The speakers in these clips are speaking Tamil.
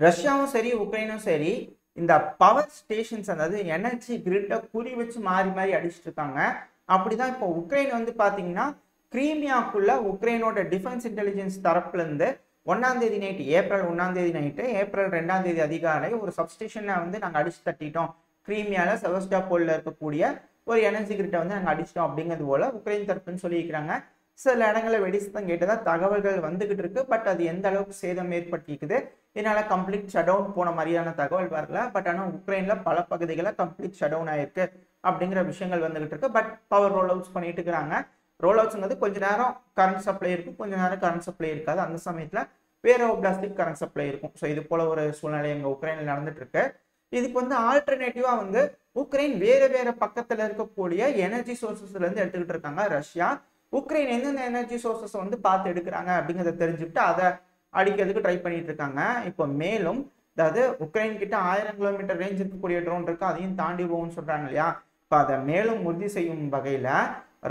ரஷ்யாவும் சரி உக்ரைனும் சரி இந்த பவர் ஸ்டேஷன்ஸ் அதாவது எனர்ஜி கிரிட்டை குறி வச்சு மாறி மாறி அடிச்சுட்டு இருக்காங்க. அப்படிதான் இப்போ உக்ரைன் வந்து பாத்தீங்கன்னா கிரீமியாக்குள்ள உக்ரைனோட டிஃபென்ஸ் இன்டெலிஜென்ஸ் தரப்புல இருந்து 1ஆம் தேதி நைட்டு ஏப்ரல் 1ஆம் தேதி நைட்டு ஏப்ரல் 2ஆம் தேதி அதிகாலை ஒரு சப்ஸ்டேஷனை வந்து நாங்கள் அடிச்சு தட்டிட்டோம். கிரீமியால செவஸ்டாபோல்ல இருக்கக்கூடிய ஒரு எனர்ஜி கிரிட்டை வந்து நாங்கள் அடிச்சிட்டோம் அப்படிங்கிறது போல உக்ரைன் தரப்புன்னு சொல்லியிருக்கிறாங்க. சில இடங்களில் வெடிசத்தம் கேட்டதா தகவல்கள் வந்துகிட்டு இருக்கு. பட் அது எந்த அளவுக்கு சேதம் ஏற்படுத்திக்குது, இதனால கம்ப்ளீட் ஷட் டவுன் போன மாதிரியான தகவல் வரல. பட் ஆனால் உக்ரைன்ல பல பகுதிகளை கம்ப்ளீட் ஷட் டவுன் ஆயிருக்கு அப்படிங்கிற விஷயங்கள் வந்துகிட்டு இருக்கு. பட் பவர் ரோல் அவுட்ஸ் பண்ணிட்டு இருக்கிறாங்க. ரோல் அவுட்ஸ்ங்கிறது கொஞ்ச நேரம் கரண்ட் சப்ளை இருக்கும், கொஞ்ச நேரம் கரண்ட் சப்ளை இருக்காது. அந்த சமயத்துல வேற பிளாஸ்டிக் கரண்ட் சப்ளை இருக்கும். ஸோ இது போல ஒரு சூழ்நிலை எங்க உக்ரைனில் நடந்துட்டு இருக்கு. இதுக்கு வந்து ஆல்டர்னேட்டிவா வந்து உக்ரைன் வேற வேற பக்கத்துல இருக்கக்கூடிய எனர்ஜி சோர்சஸ்ல இருந்து எடுத்துக்கிட்டு இருக்காங்க. ரஷ்யா உக்ரைன் எந்தெந்த எனர்ஜி சோர்சஸ் வந்து பார்த்து எடுக்கிறாங்க அப்படிங்கிறத தெரிஞ்சுக்கிட்டு அதை அடிக்கிறதுக்கு ட்ரை பண்ணிட்டு இருக்காங்க. இப்போ மேலும் அதாவது உக்ரைன் கிட்ட 1000 கிலோமீட்டர் ரேஞ்ச் இருக்கக்கூடிய ட்ரோன் இருக்கு, அதையும் தாண்டி போகும்னு சொல்றாங்க இல்லையா. இப்போ அதை மேலும் உறுதி செய்யும் வகையில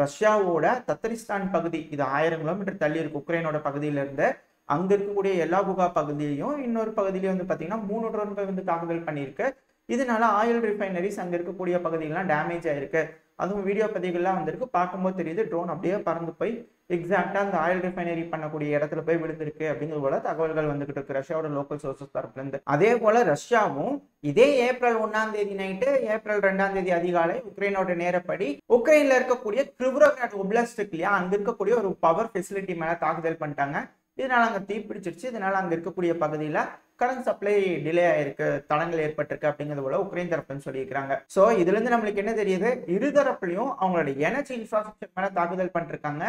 ரஷ்யாவோட தத்தரிஸ்தான் பகுதி, இது 1000 கிலோமீட்டர் தள்ளி இருக்கு உக்ரைனோட பகுதியில இருந்து. அங்க இருக்கக்கூடிய எல்லாபுகா பகுதியிலையும் இன்னொரு பகுதியிலையும் வந்து பாத்தீங்கன்னா 3 ட்ரோன்கள் வந்து தாக்குதல் பண்ணியிருக்கு. இதனால ஆயில் ரிஃபைனரிஸ் அங்க இருக்கக்கூடிய பகுதிகள்லாம் டேமேஜ் ஆயிருக்கு. அதுவும் வீடியோ பதிவுகள்லாம் வந்திருக்கு, பார்க்கும்போது தெரியுது ட்ரோன் அப்படியே பறந்து போய் எக்ஸாக்டா அந்த ஆயில் ரிஃபைனரி பண்ணக்கூடிய இடத்துல போய் விழுந்திருக்கு அப்படிங்கிறது போல தகவல்கள் வந்துகிட்டு இருக்கு ரஷ்யாவோட லோக்கல் சோர்சஸ் தரப்புல இருந்து. அதே போல ரஷ்யாவும் இதே ஏப்ரல் 1ஆம் தேதி நைட்டு ஏப்ரல் 2ஆம் தேதி அதிகாலை உக்ரைனோட நேரப்படி உக்ரைன்ல இருக்கக்கூடிய கிரிவ்ரோகிராட் ஒப்லாஸ்ட் இருக்கு இல்லையா, அங்க இருக்கக்கூடிய ஒரு பவர் ஃபெசிலிட்டி மேல தாக்குதல் பண்ணிட்டாங்க. இதனால அங்க தீ பிடிச்சிருச்சு. இதனால அங்க இருக்கக்கூடிய பகுதியில கரண்ட் சப்ளை டிலே ஆயிருக்கு, தடங்கள் ஏற்பட்டிருக்கு அப்படிங்கிறது போல உக்ரைன் தரப்புன்னு சொல்லியிருக்காங்க. சோ இதுல இருந்து நம்மளுக்கு என்ன தெரியுது, இருதரப்புலையும் அவங்களோட எனர்ஜி இன்ஃப்ராஸ்ட்ரக்சர் மேல தாக்குதல் பண்ணிருக்காங்க.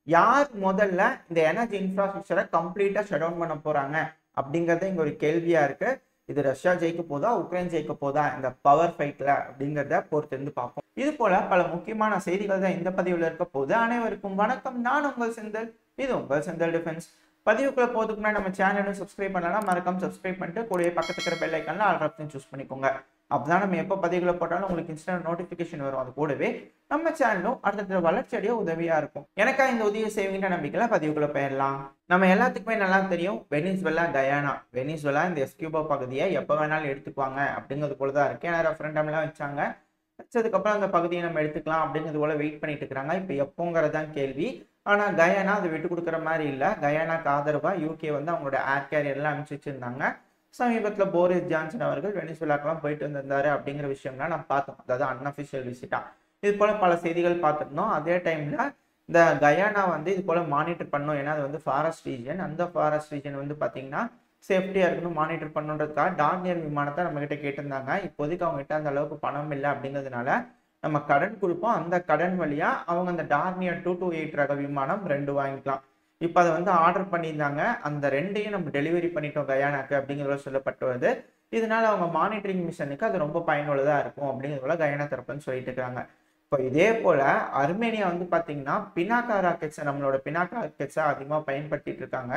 யார் முதல்ல இந்த எனர்ஜி இன்ஃப்ராஸ்ட்ரக்சரை கம்ப்ளீட்டா ஷட் டவுன் பண்ண போறாங்க அப்படிங்கறது இங்க ஒரு கேள்வியா இருக்கு. இது ரஷ்யா ஜெயிக்க போதா உக்ரைன் ஜெயிக்க போதா இந்த பவர் ஃபைட்ல அப்படிங்கிறத பொறுத்து இருந்து பார்ப்போம். இது போல பல முக்கியமான செய்திகள் தான் இந்த பதிவுல இருக்க போது. அனைவருக்கும் வணக்கம், நான் உங்கள் செந்தில், இது உங்கள் செந்தில் டிஃபென்ஸ். பதிவுக்குள்ள போறதுக்கு முன்னாடி நம்ம சேனலும் சப்ஸ்கிரைப் பண்ணலாம், மறக்காம சப்ஸ்கிரைப் பண்ணிட்டு கூடவே பக்கத்துல இருக்கிற பெல் ஐக்கான்ல ஆல் ஆப்ஷன் சூஸ் பண்ணிக்கோங்க. அப்பதான் நம்ம எப்போ பதிவுகளை போட்டாலும் உங்களுக்கு இன்ஸ்டன்ட் நோட்டிபிகேஷன் வரும். அது கூடவே நம்ம சேனலும் அடுத்த வளர்ச்சி அடைய உதவியா இருக்கும். எனக்கா இந்த உதவியை செய்வீங்க நம்பிக்கையில பதிவுக்குள்ள போயிடலாம். நம்ம எல்லாத்துக்குமே நல்லா தெரியும் வெனிசுவேலா கயானா. வெனிசுவேலா இந்த எஸ்கியூபா பகுதியை எப்போ வேணாலும் எடுத்துக்குவாங்க அப்படிங்கிறது போலதான் இருக்கு. ஏன்னா ரெஃபரண்டம்லாம் வச்சாங்க, வச்சதுக்கப்புறம் அந்த பகுதியை நம்ம எடுத்துக்கலாம் அப்படிங்கிறது போல வெயிட் பண்ணிட்டு இருக்கிறாங்க. இப்போ எப்போங்கிறதான் கேள்வி. ஆனா கயானா அதை விட்டு கொடுக்குற மாதிரி இல்லை. கயானாக்கு ஆதரவா யூகே வந்து அவங்களோட ஏர் கேரியர் எல்லாம் அனுப்பிச்சு வச்சிருந்தாங்க. சமீபத்தில் போரிஸ் ஜான்சன் அவர்கள் வெனிசுவேலாக்கெல்லாம் போயிட்டு வந்திருந்தாரு அப்படிங்கிற விஷயம்லாம் நம்ம பார்த்தோம், அதாவது அன்அஃபிஷியல் விசிட்டா. இது போல பல செய்திகள் பார்த்துருந்தோம். அதே டைம்ல இந்த கயானா வந்து இது போல மானிட்டர் பண்ணணும், ஏன்னா அது வந்து ஃபாரஸ்ட் ரீஜன். அந்த ஃபாரஸ்ட் ரீஜன் வந்து பாத்தீங்கன்னா சேஃப்டியா இருக்கணும், மானிட்டர் பண்ணுன்றதுக்காக டார்னியர் விமானத்தை நம்ம கிட்ட கேட்டிருந்தாங்க. இப்போதைக்கு அவங்க கிட்ட அந்த அளவுக்கு பணம் இல்லை அப்படிங்கிறதுனால நம்ம கடன் கொடுப்போம், அந்த கடன் வழியா அவங்க அந்த டார்னியர் 228 ரக விமானம் 2 வாங்கிக்கலாம். இப்போ அதை வந்து ஆர்டர் பண்ணியிருந்தாங்க, அந்த 2ஐயும் நம்ம டெலிவரி பண்ணிட்டோம் கயானாக்கு அப்படிங்கிறத சொல்லப்பட்டு வருது. இதனால அவங்க மானிட்டரிங் மிஷனுக்கு அது ரொம்ப பயனுள்ளதா இருக்கும் அப்படிங்கிறத கயானா தரப்புன்னு சொல்லிட்டு இருக்காங்க. இப்போ இதே போல அர்மேனியா வந்து பாத்தீங்கன்னா பினாக்கா ராக்கெட்ஸை, நம்மளோட பினாக்கா ராக்கெட்ஸை அதிகமாக பயன்படுத்திட்டு இருக்காங்க.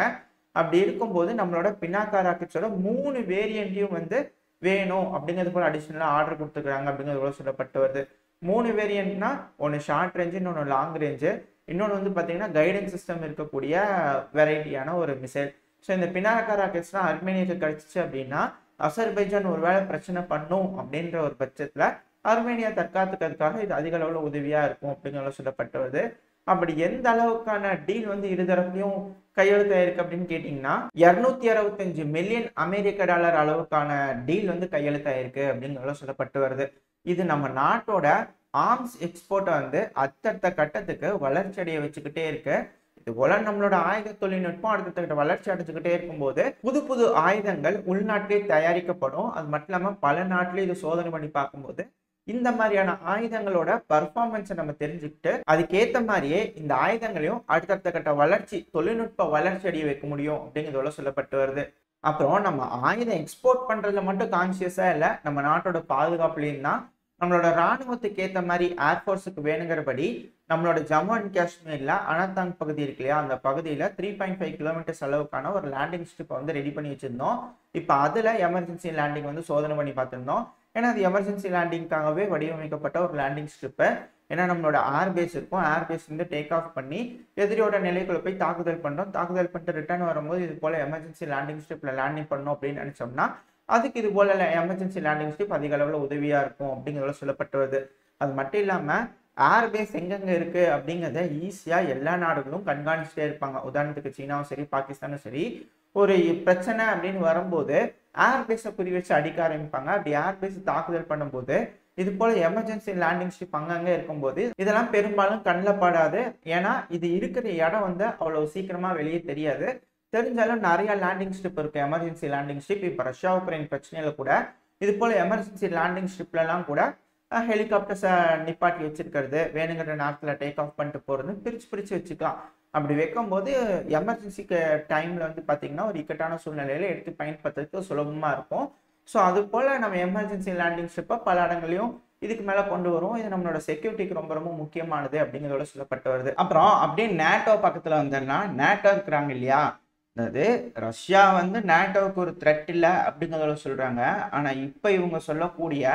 அப்படி இருக்கும்போது நம்மளோட பினாக்கா ராக்கெட்ஸோட 3 வேரியண்ட்டையும் வந்து வேணும் அப்படிங்கிறது போல அடிஷனலா ஆர்டர் கொடுத்துருக்காங்க அப்படிங்கிறது போல சொல்லப்பட்டு வருது. 3 வேரியன்ட்னா ஒன்று ஷார்ட் ரேஞ்சு, இன்னொன்று லாங் ரேஞ்சு, இன்னொன்று வந்து பார்த்தீங்கன்னா கைடன்ஸ் சிஸ்டம் இருக்கக்கூடிய வெரைட்டியான ஒரு மிசைல். ஸோ இந்த பினாக்கா ராக்கெட்ஸ்லாம் அர்மேனியாவுக்கு கிடைச்சிச்சு அப்படின்னா அசர்பைஜான் ஒரு வேளை பிரச்சனை பண்ணும் அப்படின்ற ஒரு பட்சத்தில் அர்மேனியா தற்காத்துக்கிறதுக்காக இது அதிக அளவில் உதவியா இருக்கும் அப்படிங்கிற சொல்லப்பட்டு வருது. அப்படி எந்த அளவுக்கான டீல் வந்து இருதரப்புலையும் கையெழுத்தாயிருக்கு அப்படின்னு கேட்டீங்கன்னா 265 மில்லியன் அமெரிக்க டாலர் அளவுக்கான டீல் வந்து கையெழுத்தாயிருக்கு அப்படிங்கிறத சொல்லப்பட்டு வருது. இது நம்ம நாட்டோட ஆர்ம்ஸ் எக்ஸ்போர்ட்டை வந்து அடுத்தடுத்த கட்டத்துக்கு வளர்ச்சி அடைய வச்சுக்கிட்டே இருக்கு. இது போல நம்மளோட ஆயுத தொழில்நுட்பம் அடுத்த வளர்ச்சி அடைஞ்சுக்கிட்டே இருக்கும்போது புது புது ஆயுதங்கள் உள்நாட்டிலே தயாரிக்கப்படும். அது மட்டும் இல்லாம பல நாட்டிலே இது சோதனை பண்ணி பார்க்கும்போது இந்த மாதிரியான ஆயுதங்களோட பர்ஃபார்மன்ஸை நம்ம தெரிஞ்சுக்கிட்டு அதுக்கேற்ற மாதிரியே இந்த ஆயுதங்களையும் அடுத்தடுத்த கட்ட வளர்ச்சி தொழில்நுட்ப வளர்ச்சி அடைய வைக்க முடியும் அப்படிங்கிறதோட சொல்லப்பட்டு வருது. அப்புறம் நம்ம ஆயுதம் எக்ஸ்போர்ட் பண்றதுல மட்டும் கான்சியஸா இல்லை, நம்ம நாட்டோட பாதுகாப்புலையும் தான். நம்மளோட ராணுவத்துக்கு ஏற்ற மாதிரி ஏர்ஃபோர்ஸுக்கு வேணுங்கிறபடி நம்மளோட ஜம்மு அண்ட் காஷ்மீர்ல அனந்தாங் பகுதி இருக்கு இல்லையா, அந்த பகுதியில 3.5 கிலோமீட்டர்ஸ் அளவுக்கான ஒரு லேண்டிங் ஸ்ட்ரிப் வந்து ரெடி பண்ணி வச்சிருந்தோம். இப்போ அதுல எமர்ஜென்சி லேண்டிங் வந்து சோதனை பண்ணி பார்த்திருந்தோம். ஏன்னா அது எமர்ஜென்சி லேண்டிங்காகவே வடிவமைக்கப்பட்ட ஒரு லேண்டிங் ஸ்ட்ரிப்பு. ஏன்னா நம்மளோட ஏர்பேஸ் இருக்கும், ஏர்பேஸ் வந்து டேக் ஆஃப் பண்ணி எதிரியோட நிலைக்குள்ள போய் தாக்குதல் பண்ணுறோம். தாக்குதல் பண்ணிட்டு ரிட்டர்ன் வரும்போது இது போல் எமர்ஜென்சி லேண்டிங் ஸ்ட்ரிப்பில் லேண்டிங் பண்ணணும் அப்படின்னு நினச்சோம்னா அதுக்கு இது போல் எமர்ஜென்சி லேண்டிங் ஸ்ட்ரிப் அதிக அளவில் உதவியாக இருக்கும் அப்படிங்கிறத சொல்லப்பட்டு வருது. அது மட்டும் இல்லாமல் ஏர்பேஸ் எங்கெங்கே இருக்குது அப்படிங்கிறத ஈஸியாக எல்லா நாடுகளும் கண்காணிச்சுட்டே இருப்பாங்க. உதாரணத்துக்கு சீனாவும் சரி, பாகிஸ்தானும் சரி, ஒரு பிரச்சனை அப்படின்னு வரும்போது ஏர்பேஸை குறி வச்சு அடிக்க ஆரம்பிப்பாங்க. அப்படி ஏர்பேஸ் தாக்குதல் பண்ணும்போது இது போல எமர்ஜென்சி லேண்டிங் ஸ்ட்ரிப் அங்கங்கே இருக்கும்போது இதெல்லாம் பெரும்பாலும் கண்ணில் படாது. ஏன்னா இது இருக்கிற இடம் வந்து அவ்வளவு சீக்கிரமா வெளியே தெரியாது. தெரிஞ்சாலும் நிறைய லேண்டிங் ஸ்ட்ரிப் இருக்கு, எமர்ஜென்சி லேண்டிங் ஸ்ட்ரிப். இப்போ ரஷ்யா உக்ரைன் பிரச்சனையில கூட இது போல எமர்ஜென்சி லேண்டிங் ஸ்ட்ரிப்லாம் கூட ஹெலிகாப்டர்ஸை நிப்பாட்டி வச்சிருக்கிறது, வேணுங்கிற நேரத்தில் டேக் ஆஃப் பண்ணிட்டு போகிறது, பிரித்து வச்சுக்கலாம். அப்படி வைக்கும்போது எமர்ஜென்சிக்கு டைமில் வந்து பார்த்தீங்கன்னா ஒரு இக்கட்டான சூழ்நிலையில் எடுத்து பயன்படுத்துறதுக்கு சுலபமாக இருக்கும். ஸோ அது போல் நம்ம எமர்ஜென்சி லேண்டிங் ஸ்ட்ரிப்பை பல இடங்களையும் இதுக்கு மேலே கொண்டு வரும். இது நம்மளோட செக்யூரிட்டிக்கு ரொம்ப ரொம்ப முக்கியமானது அப்படிங்கிறதோட சொல்லப்பட்டு வருது. அப்புறம் அப்படியே நேட்டோ பக்கத்தில் வந்தோம்னா நேட்டோ இருக்கிறாங்க இல்லையா, அதாவது ரஷ்யா வந்து நேட்டோவுக்கு ஒரு த்ரெட் இல்லை அப்படிங்கிறதோட சொல்கிறாங்க. ஆனால் இப்போ இவங்க சொல்லக்கூடிய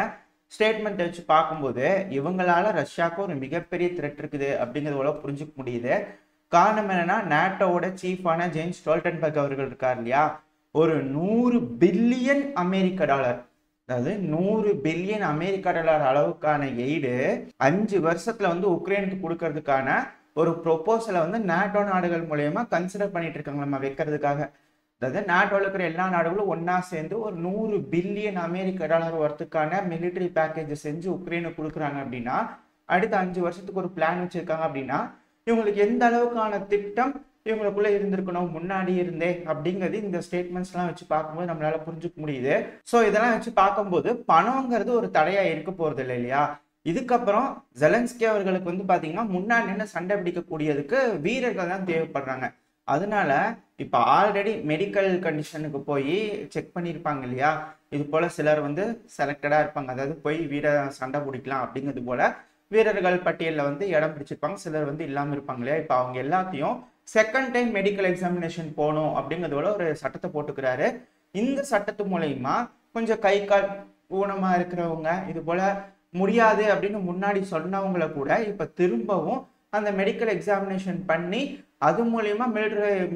ஸ்டேட்மெண்ட்டை வச்சு பார்க்கும்போது இவங்களால ரஷ்யாவுக்கு ஒரு மிகப்பெரிய த்ரெட் இருக்குது அப்படிங்கிறதோட புரிஞ்சுக்க முடியுது. காரணம் என்னன்னா, நேட்டோவோட சீஃபான ஜேம்ஸ் ஸ்டோல்டன்பர்க் அவர்கள் இருக்கார் இல்லையா, ஒரு 100 பில்லியன் அமெரிக்க டாலர், அதாவது 100 பில்லியன் அமெரிக்க டாலர் அளவுக்கான எய்டு 5 வருஷத்துல வந்து உக்ரைனுக்கு கொடுக்கறதுக்கான ஒரு ப்ரொபோசலை வந்து நேட்டோ நாடுகள் மூலயமா கன்சிடர் பண்ணிட்டு இருக்காங்க நம்ம வைக்கிறதுக்காக. அதாவது நாட்டோவில் இருக்கிற எல்லா நாடுகளும் ஒன்னா சேர்ந்து ஒரு 100 பில்லியன் அமெரிக்க டாலர் ஒர்த்துக்கான மிலிட்டரி பேக்கேஜ் செஞ்சு உக்ரைனுக்கு கொடுக்குறாங்க அப்படின்னா, அடுத்த 5 வருஷத்துக்கு ஒரு பிளான் வச்சிருக்காங்க அப்படின்னா இவங்களுக்கு எந்த அளவுக்கான திட்டம் இவங்களுக்குள்ள இருந்திருக்கணும் முன்னாடி இருந்தே அப்படிங்கிறது இந்த ஸ்டேட்மெண்ட்ஸ்லாம் வச்சு பார்க்கும்போது நம்மளால புரிஞ்சுக்க முடியுது. ஸோ இதெல்லாம் வச்சு பார்க்கும்போது பணங்கிறது ஒரு தடையா இருக்க போறது இல்லை இல்லையா. இதுக்கப்புறம் ஜெலன்ஸ்கி அவர்களுக்கு வந்து பாத்தீங்கன்னா முன்னாடி நின்று சண்டை பிடிக்கக்கூடியதுக்கு வீரர்கள் தான் தேவைப்படுறாங்க. அதனால இப்ப ஆல்ரெடி மெடிக்கல் கண்டிஷனுக்கு போய் செக் பண்ணியிருப்பாங்க இல்லையா, இது போல சிலர் வந்து செலக்டடா இருப்பாங்க, அதாவது போய் வீர சண்டை பிடிக்கலாம் அப்படிங்கிறது போல வீரர்கள் பட்டியலில் வந்து இடம் பிடிச்சிருப்பாங்க, சிலர் வந்து இல்லாமல் இருப்பாங்க இல்லையா. இப்போ அவங்க எல்லாத்தையும் செகண்ட் டைம் மெடிக்கல் எக்ஸாமினேஷன் போகணும் அப்படிங்கிறதோட ஒரு சட்டத்தை போட்டுக்கிறாரு. இந்த சட்டத்து மூலயமா கொஞ்சம் கை கால் ஊனமா இருக்கிறவங்க, இது போல முடியாது அப்படின்னு முன்னாடி சொன்னவங்களை கூட இப்போ திரும்பவும் அந்த மெடிக்கல் எக்ஸாமினேஷன் பண்ணி அது மூலயமா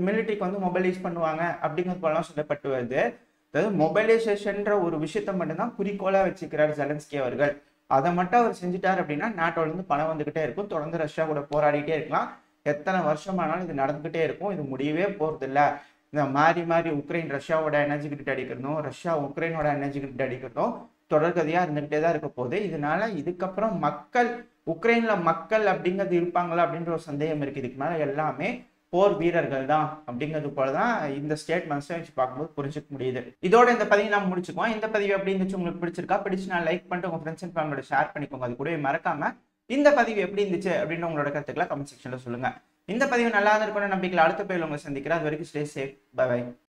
மிலிட்டரிக்கு வந்து மொபைலைஸ் பண்ணுவாங்க அப்படிங்கிறது போலாம் சொல்லப்பட்டு வருது. அதாவது மொபைலைசேஷன்ற ஒரு விஷயத்த மட்டும்தான் குறிக்கோளா வச்சுக்கிறார் ஜெலன்ஸ்கி அவர்கள். அதை மட்டும் அவர் செஞ்சுட்டார் அப்படின்னா நாட்டோல இருந்து பணம் வந்துகிட்டே இருக்கும், தொடர்ந்து ரஷ்யா கூட போராடிட்டே இருக்கலாம், எத்தனை வருஷமானாலும் இது நடந்துகிட்டே இருக்கும், இது முடியவே போறது இல்லை. இந்த மாறி மாறி உக்ரைன் ரஷ்யாவோட எனர்ஜி கிட்ட அடிக்கிறதும் ரஷ்யா உக்ரைனோட எனர்ஜி கிட்ட அடிக்கிறதும் தொடர்கதையா இருந்துகிட்டே தான் இருக்க போகுது. இதனால இதுக்கப்புறம் மக்கள் உக்ரைன்ல மக்கள் அப்படிங்கிறது இருப்பாங்களா அப்படின்ற ஒரு சந்தேகம் இருக்கு. இதுக்கு மேல எல்லாமே போர் வீரர்கள் தான் அப்படிங்கிறது போலதான் இந்த ஸ்டேட்மெண்ட்ஸை வச்சு பார்க்கும்போது புரிஞ்சுக்க முடியுது. இதோட இந்த பதிவை நம்ம முடிச்சுக்குவோம். இந்த பதிவு எப்படி இருந்துச்சு, உங்களுக்கு பிடிச்சிருக்கா? பிடிச்சுனா லைக் பண்ணிட்டு உங்க ஃப்ரெண்ட்ஸ் அண்ட் ஃபேமிலியோட ஷேர் பண்ணிக்கோங்க. அது கூடவே மறக்காம இந்த பதிவு எப்படி இருந்துச்சு அப்படின்னு உங்களோட கருத்துக்களை கமெண்ட் செக்ஷன்ல சொல்லுங்க. இந்த பதிவு நல்லா இருக்கணும்னு நம்பிக்கையில் அடுத்த பதிவில் உங்களை சந்திக்கிறேன். அது வரைக்கும் ஸ்டே சேஃப், பை பை.